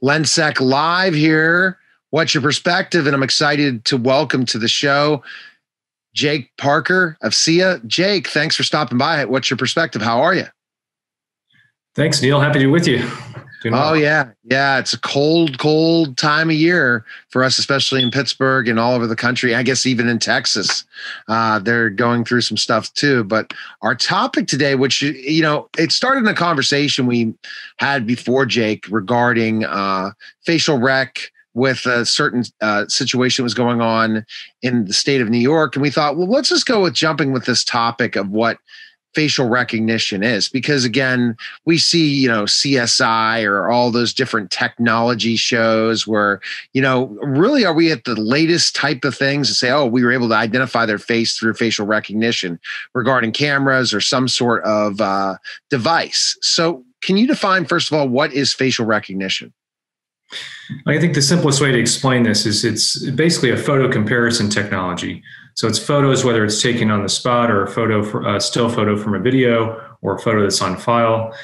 LENSEC live here. What's your perspective? And I'm excited to welcome to the show Jake Parker of SIA. Jake, thanks for stopping by. What's your perspective? How are you? Thanks, Neil. Happy to be with you. Oh, yeah. Yeah. It's a cold time of year for us, especially in Pittsburgh and all over the country. I guess even in Texas, they're going through some stuff too. But our topic today, which, it started in a conversation we had before, Jake, regarding facial rec with a certain situation was going on in the state of New York. And we thought, well, let's just go with jumping with this topic of what facial recognition is, because again, we see, CSI or all those different technology shows where, really are we at the latest type of things to say, oh, we were able to identify their face through facial recognition regarding cameras or some sort of device. So can you define, first of all, what is facial recognition? I think the simplest way to explain this is it's basically a photo comparison technology. So it's photos, whether it's taken on the spot or a still photo from a video or a photo that's on file.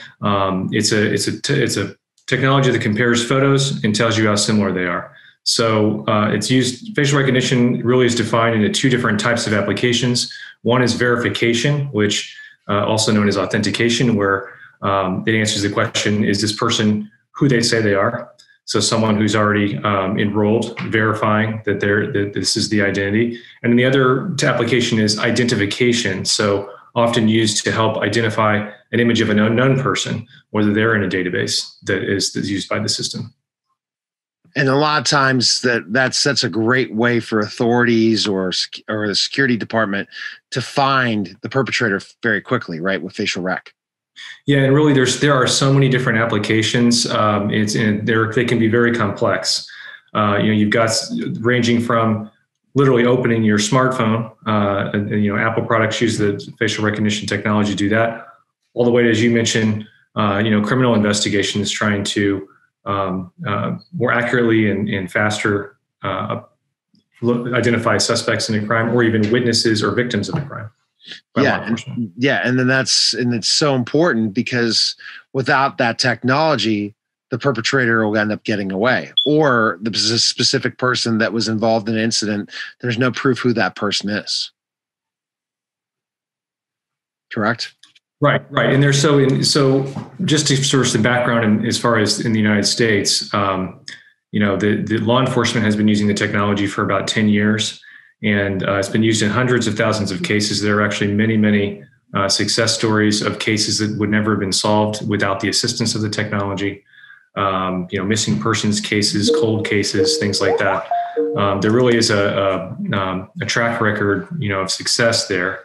It's a technology that compares photos and tells you how similar they are. So facial recognition really is defined into two different types of applications. One is verification, which also known as authentication, where it answers the question, is this person who they say they are? So someone who's already enrolled, verifying that this is the identity. And then the other application is identification. So often used to help identify an image of an unknown person, whether they're in a database that's used by the system. And a lot of times that's a great way for authorities or the security department to find the perpetrator very quickly, right, with facial rec. Yeah, and really, there are so many different applications. They can be very complex. You've got ranging from literally opening your smartphone. Apple products use the facial recognition technology to do that, all the way to, as you mentioned, criminal investigations trying to more accurately and faster identify suspects in a crime, or even witnesses or victims of a crime. And it's so important, because without that technology, the perpetrator will end up getting away, or the specific person that was involved in an incident, there's no proof who that person is. Correct? Right. And there's so just to source the background, as far as in the United States, the law enforcement has been using the technology for about 10 years. And it's been used in hundreds of thousands of cases. There are actually many success stories of cases that would never have been solved without the assistance of the technology. Missing persons cases, cold cases, things like that. There really is a track record, of success there.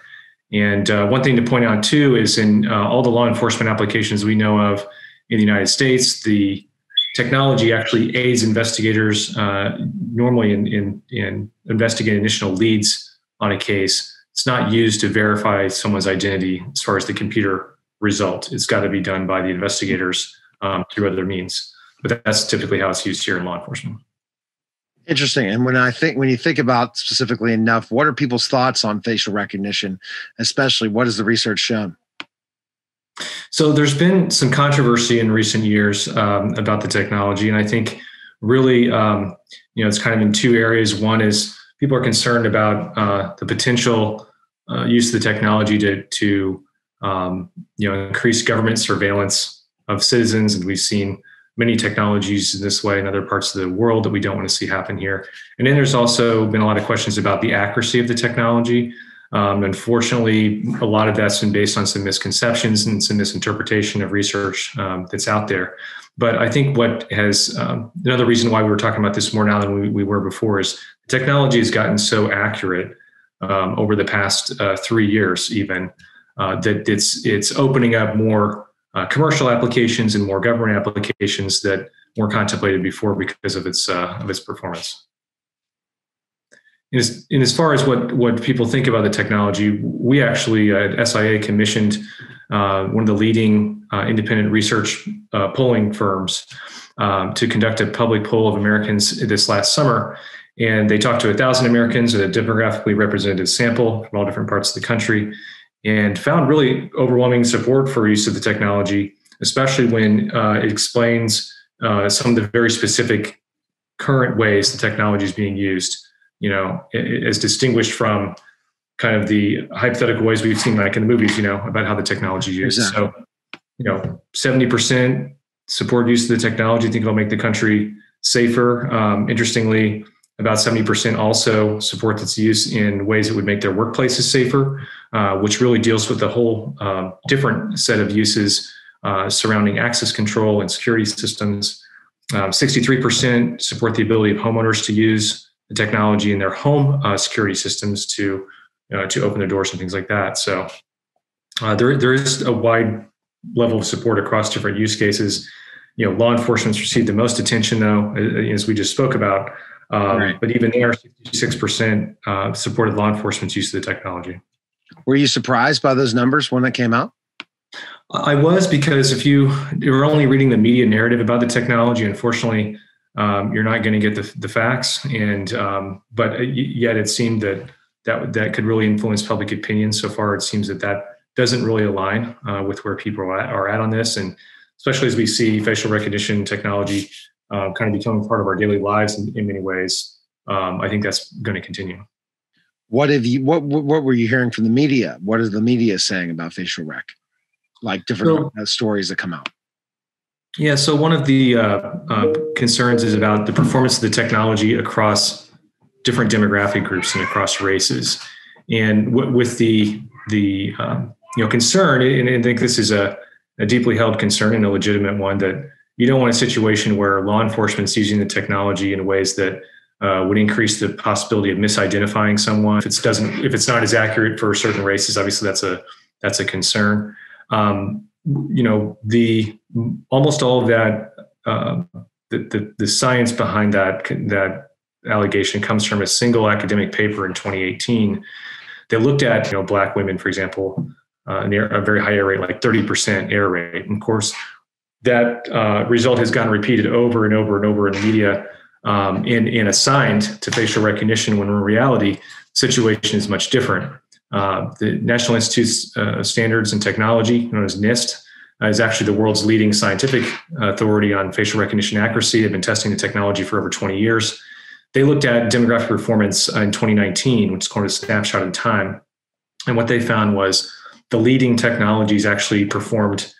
And one thing to point out too is in all the law enforcement applications we know of in the United States, the technology actually aids investigators normally in investigating initial leads on a case. It's not used to verify someone's identity as far as the computer result. It's got to be done by the investigators through other means. But that's typically how it's used here in law enforcement. Interesting. And when you think about specifically enough, what are people's thoughts on facial recognition, especially what has the research shown? So there's been some controversy in recent years about the technology. And I think really, it's kind of in two areas. One is people are concerned about the potential use of the technology to increase government surveillance of citizens. And we've seen many technologies in this way in other parts of the world that we don't want to see happen here. And then there's also been a lot of questions about the accuracy of the technology. Unfortunately, a lot of that's been based on some misconceptions and some misinterpretation of research that's out there. But I think what has another reason why we were talking about this more now than we were before is the technology has gotten so accurate over the past 3 years, even that it's opening up more commercial applications and more government applications that weren't contemplated before because of its performance. And as far as what people think about the technology, we actually at SIA commissioned one of the leading independent research polling firms to conduct a public poll of Americans this last summer. And they talked to 1,000 Americans, a demographically representative sample from all different parts of the country, and found really overwhelming support for use of the technology, especially when it explains some of the very specific current ways the technology is being used, as distinguished from kind of the hypothetical ways we've seen like in the movies, about how the technology is used. Exactly. So, 70% support use of the technology, think it'll make the country safer. Interestingly, about 70% also support its use in ways that would make their workplaces safer, which really deals with the whole different set of uses surrounding access control and security systems. 63% support the ability of homeowners to use the technology in their home security systems to open their doors and things like that. So there is a wide level of support across different use cases. Law enforcement's received the most attention, though, as we just spoke about. Right. But even there, 66% supported law enforcement's use of the technology. Were you surprised by those numbers when that came out? I was, because if you were only reading the media narrative about the technology, unfortunately, you're not going to get the facts. But yet it seemed that could really influence public opinion. So far, it seems that doesn't really align with where people are at on this. And especially as we see facial recognition technology kind of becoming part of our daily lives in many ways, I think that's going to continue. What were you hearing from the media? What is the media saying about facial rec? Like different stories that come out. Yeah. So one of the concerns is about the performance of the technology across different demographic groups and across races. And with the concern, and I think this is a deeply held concern and a legitimate one, that you don't want a situation where law enforcement is using the technology in ways that would increase the possibility of misidentifying someone. If it's not as accurate for certain races, obviously that's a concern. Almost all of that, the science behind that allegation comes from a single academic paper in 2018. They looked at, Black women, for example, a very high error rate, like 30% error rate. And of course, that result has gotten repeated over and over and over in the media and assigned to facial recognition, when in reality, the situation is much different. The National Institute of Standards and Technology, known as NIST, is actually the world's leading scientific authority on facial recognition accuracy. They've been testing the technology for over 20 years. They looked at demographic performance in 2019, which is called a snapshot in time. And what they found was the leading technologies actually performed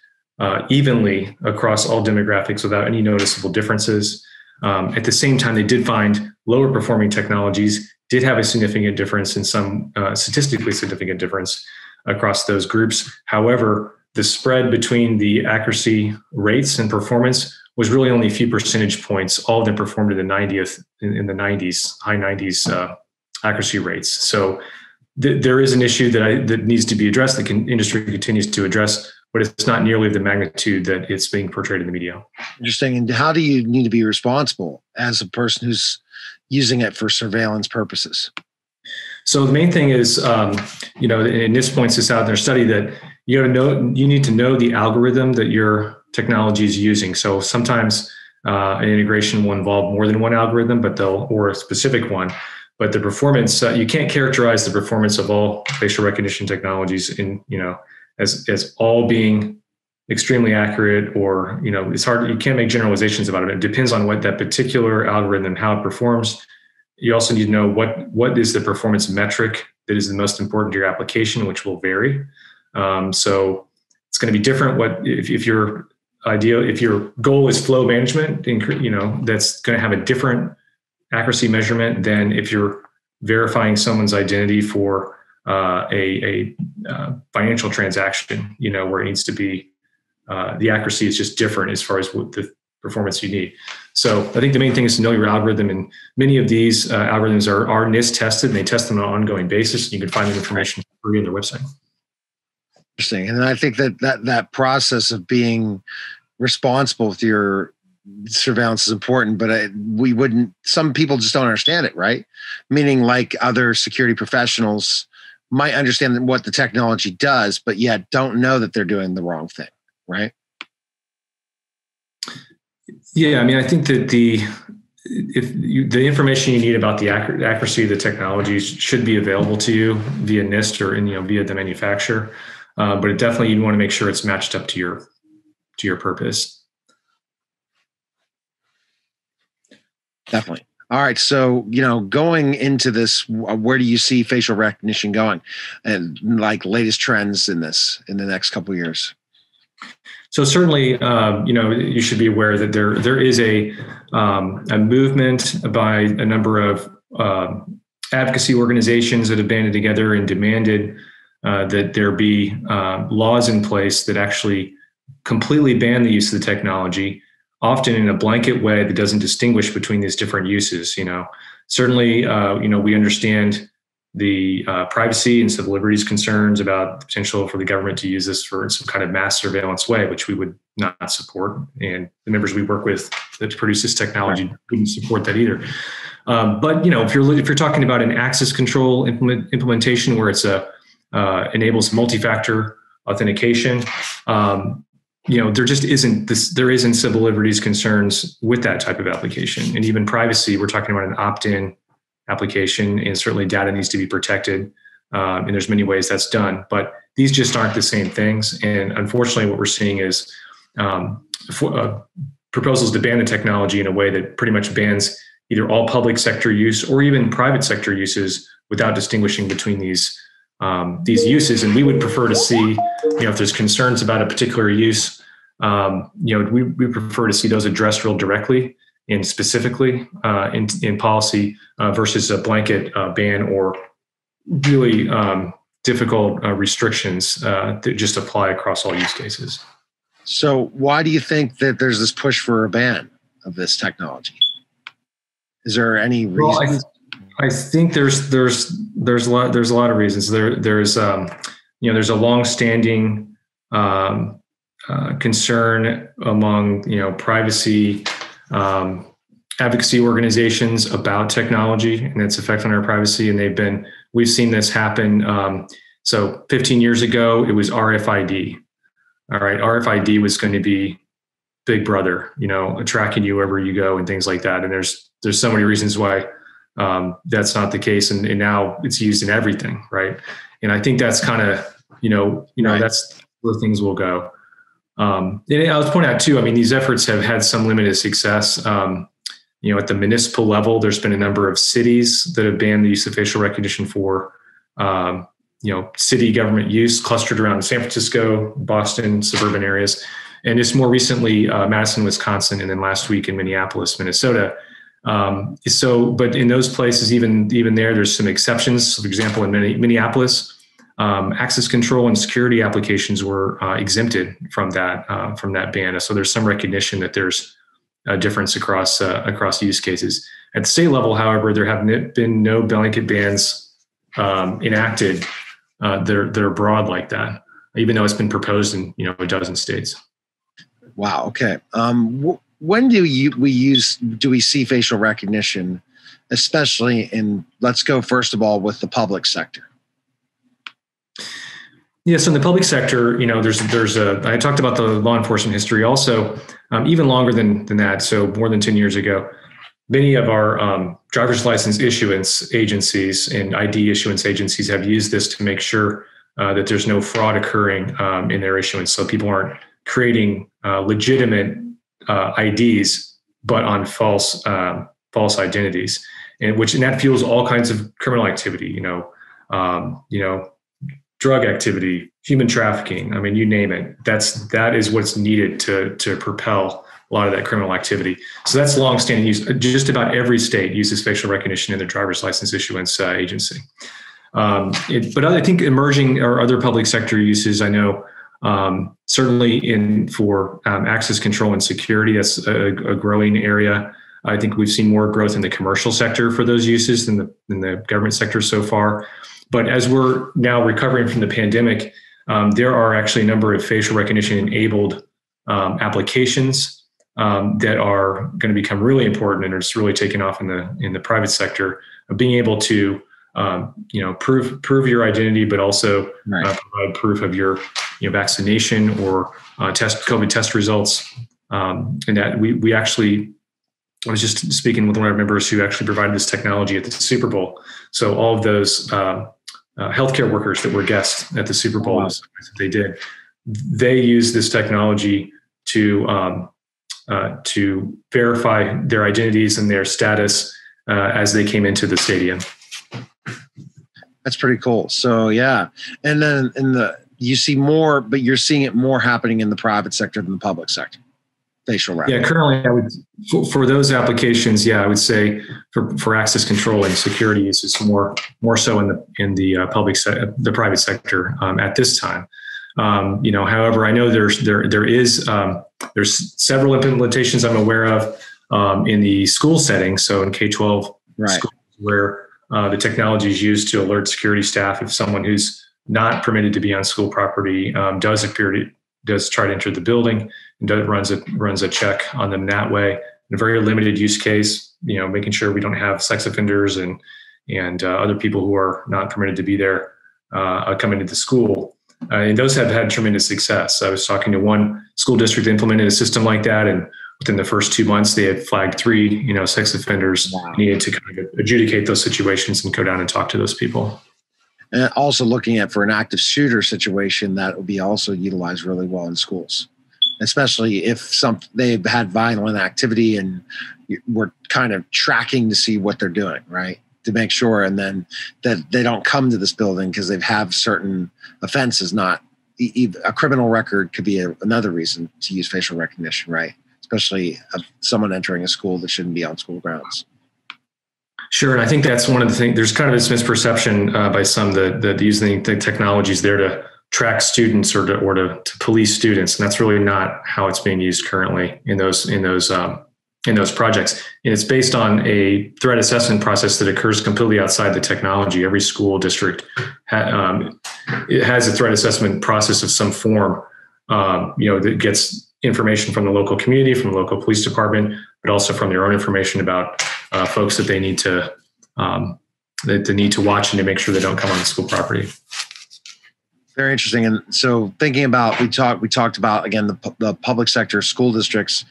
evenly across all demographics without any noticeable differences. At the same time, they did find lower performing technologies did have a significant difference, in some statistically significant difference across those groups. However, the spread between the accuracy rates and performance was really only a few percentage points. All of them performed in the 90s, high 90s accuracy rates. So there is an issue that needs to be addressed. The industry continues to address, but it's not nearly the magnitude that it's being portrayed in the media. Interesting. And how do you need to be responsible as a person who's using it for surveillance purposes? So the main thing is, and NIST points this out in their study, that you need to know the algorithm that your technology is using. So sometimes an integration will involve more than one algorithm, or a specific one. But the performance, you can't characterize the performance of all facial recognition technologies as all being extremely accurate, or it's hard. You can't make generalizations about it. It depends on what that particular algorithm, how it performs. You also need to know what is the performance metric that is the most important to your application, which will vary. So it's going to be different. If your goal is flow management, that's going to have a different accuracy measurement than if you're verifying someone's identity for a financial transaction, where it needs to be. The accuracy is just different as far as what the performance you need. So I think the main thing is to know your algorithm, and many of these algorithms are NIST tested, and they test them on an ongoing basis. You can find that information free on their website. Interesting. And I think that process of being responsible with your surveillance is important, but some people just don't understand it, right? Meaning, like, other security professionals might understand what the technology does, but yet don't know that they're doing the wrong thing, right? Yeah, I mean, I think that the information you need about the accuracy of the technology should be available to you via NIST or via the manufacturer, but it definitely, you want to make sure it's matched up to your purpose. Definitely. All right. So, going into this, where do you see facial recognition going, and like latest trends in this in the next couple of years? So certainly, you should be aware that there is a movement by a number of advocacy organizations that have banded together and demanded that there be laws in place that actually completely ban the use of the technology, often in a blanket way that doesn't distinguish between these different uses. Certainly, we understand the privacy and civil liberties concerns about the potential for the government to use this for some kind of mass surveillance way, which we would not support. And the members we work with that produce this technology wouldn't support that either. But if you're talking about an access control implementation where it's enables multi-factor authentication, there just isn't this. There isn't civil liberties concerns with that type of application, and even privacy. We're talking about an opt-in application, and certainly data needs to be protected. And there's many ways that's done, but these just aren't the same things. And unfortunately, what we're seeing is proposals to ban the technology in a way that pretty much bans either all public sector use or even private sector uses without distinguishing between these uses. And we would prefer to see, if there's concerns about a particular use, we prefer to see those addressed real directly and specifically in policy versus a blanket ban or really difficult restrictions that just apply across all use cases. So why do you think that there's this push for a ban of this technology? Is there any reason? Well, I think there's a lot of reasons. There's a longstanding concern among privacy advocacy organizations about technology and its effect on our privacy, and we've seen this happen. So 15 years ago, it was RFID. All right, RFID was going to be Big Brother, tracking you wherever you go and things like that. And there's so many reasons why that's not the case, and now it's used in everything, right? And I think that's kind of right. That's where things will go. And I was pointing out too. I mean, these efforts have had some limited success. At the municipal level, there's been a number of cities that have banned the use of facial recognition for city government use, clustered around San Francisco, Boston, suburban areas, and just more recently, Madison, Wisconsin, and then last week in Minneapolis, Minnesota. But in those places, even there's some exceptions. So for example, in Minneapolis, access control and security applications were exempted from that ban. So there's some recognition that there's a difference across use cases. At the state level, however, there have been no blanket bans enacted that are broad like that, even though it's been proposed in a dozen states. Wow. Okay. When do we see facial recognition, especially let's go first of all with the public sector? Yes, in the public sector, I talked about the law enforcement history also, even longer than that. So more than 10 years ago, many of our driver's license issuance agencies and ID issuance agencies have used this to make sure that there's no fraud occurring in their issuance. So people aren't creating legitimate IDs, but on false identities, and that fuels all kinds of criminal activity. Drug activity, human trafficking. I mean, you name it. That is what's needed to propel a lot of that criminal activity. So that's longstanding use. Just about every state uses facial recognition in their driver's license issuance agency. But I think emerging or other public sector uses, I know. Certainly for access control and security, that's a growing area. I think we've seen more growth in the commercial sector for those uses than the government sector so far. But as we're now recovering from the pandemic, there are actually a number of facial recognition enabled applications that are going to become really important, and it's really taken off in the private sector of being able to prove your identity, but also provide proof of your vaccination or COVID test results. And that we actually, I was just speaking with one of our members who actually provided this technology at the Super Bowl. So all of those healthcare workers that were guests at the Super Bowl, they use this technology to to verify their identities and their status as they came into the stadium. That's pretty cool. So yeah, and then you see more, but you're seeing it more happening in the private sector than the public sector. Facial recognition. Yeah, currently, for those applications, I would say for access control and security use, it's more so in the private sector at this time. However, I know there's several implementations I'm aware of in the school setting. So in K-12 schools, where the technology is used to alert security staff if someone who's not permitted to be on school property does try to enter the building, and runs a check on them that way. In a very limited use case, making sure we don't have sex offenders and other people who are not permitted to be there come into the school. And those have had tremendous success. I was talking to one school district that implemented a system like that, and within the first 2 months, they had flagged 3, sex offenders. Wow. Needed to kind of adjudicate those situations and go down and talk to those people. And also looking at for an active shooter situation, that will be also utilized really well in schools, especially if they've had violent activity and we're kind of tracking to see what they're doing, right? To make sure, and then that they don't come to this building because they have certain offenses. Not a criminal record could be another reason to use facial recognition, right? Especially someone entering a school that shouldn't be on school grounds. Sure, and I think that's one of the things. There's kind of this misperception by some that using the technology is there to track students or to police students, and that's really not how it's being used currently in those projects. And it's based on a threat assessment process that occurs completely outside the technology. Every school district it has a threat assessment process of some form, that gets information from the local community, from the local police department, but also from their own information about folks that they need to watch and to make sure they don't come on the school property. Very interesting. And so thinking about, we talked about, again, the public sector, school districts.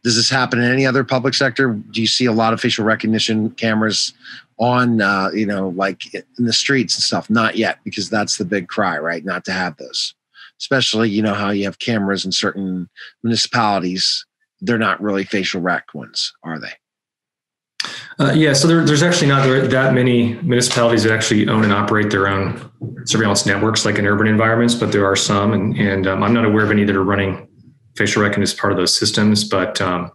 Does this happen in any other public sector? Do you see a lot of facial recognition cameras on, like in the streets and stuff? Not yet, because that's the big cry, right? Not to have those. Especially, how you have cameras in certain municipalities. They're not really facial rec ones, are they? So there's actually not that many municipalities that actually own and operate their own surveillance networks, like in urban environments, but there are some, and I'm not aware of any that are running facial recognition as part of those systems. But and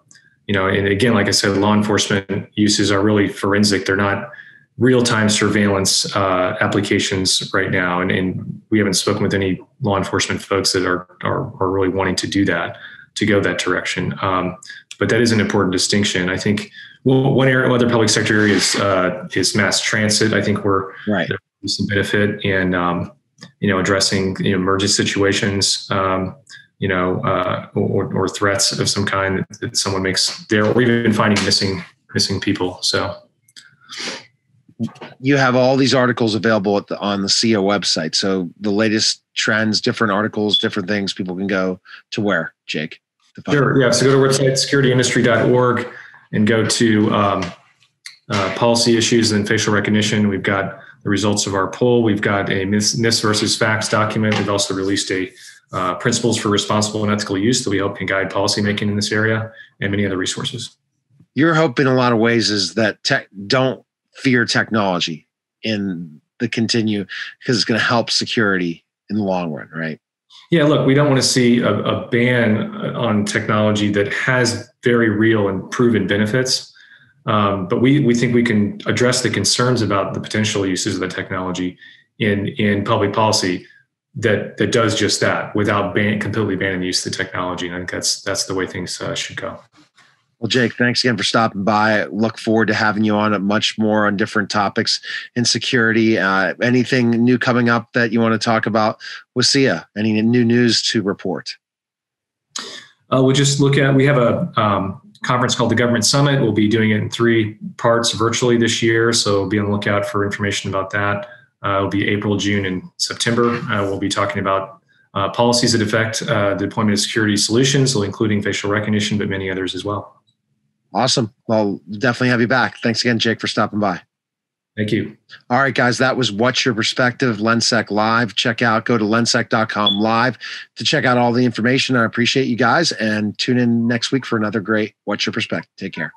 again, like I said, law enforcement uses are really forensic. They're not real-time surveillance applications right now, and we haven't spoken with any law enforcement folks that are really wanting to do that, to go that direction. But that is an important distinction. I think one other public sector area is mass transit. I think there's some benefit in addressing emergency situations, or threats of some kind that someone makes there, or even finding missing people. So you have all these articles available on the CO website. So the latest trends, different articles, different things, people can go to where, Jake? Sure. Yeah. So go to our website, securityindustry.org, and go to policy issues and facial recognition. We've got the results of our poll. We've got a myths versus facts document. We've also released a principles for responsible and ethical use that we hope can guide policymaking in this area, and many other resources. Your hope in a lot of ways is that don't fear technology in the continue, because it's going to help security in the long run, right? Yeah, look, we don't want to see a ban on technology that has very real and proven benefits. But we think we can address the concerns about the potential uses of the technology in public policy that does just that without completely banning the use of the technology. And I think that's the way things should go. Well, Jake, thanks again for stopping by. I look forward to having you on much more on different topics in security. Anything new coming up that you want to talk about with SIA? Any new news to report? We'll just we have a conference called the Government Summit. We'll be doing it in 3 parts virtually this year. So be on the lookout for information about that. It'll be April, June, and September. We'll be talking about policies that affect the deployment of security solutions, so including facial recognition, but many others as well. Awesome. Well, definitely have you back. Thanks again, Jake, for stopping by. Thank you. All right, guys, that was What's Your Perspective, LENSEC Live. Go to lensec.com live to check out all the information. I appreciate you guys, and tune in next week for another great What's Your Perspective. Take care.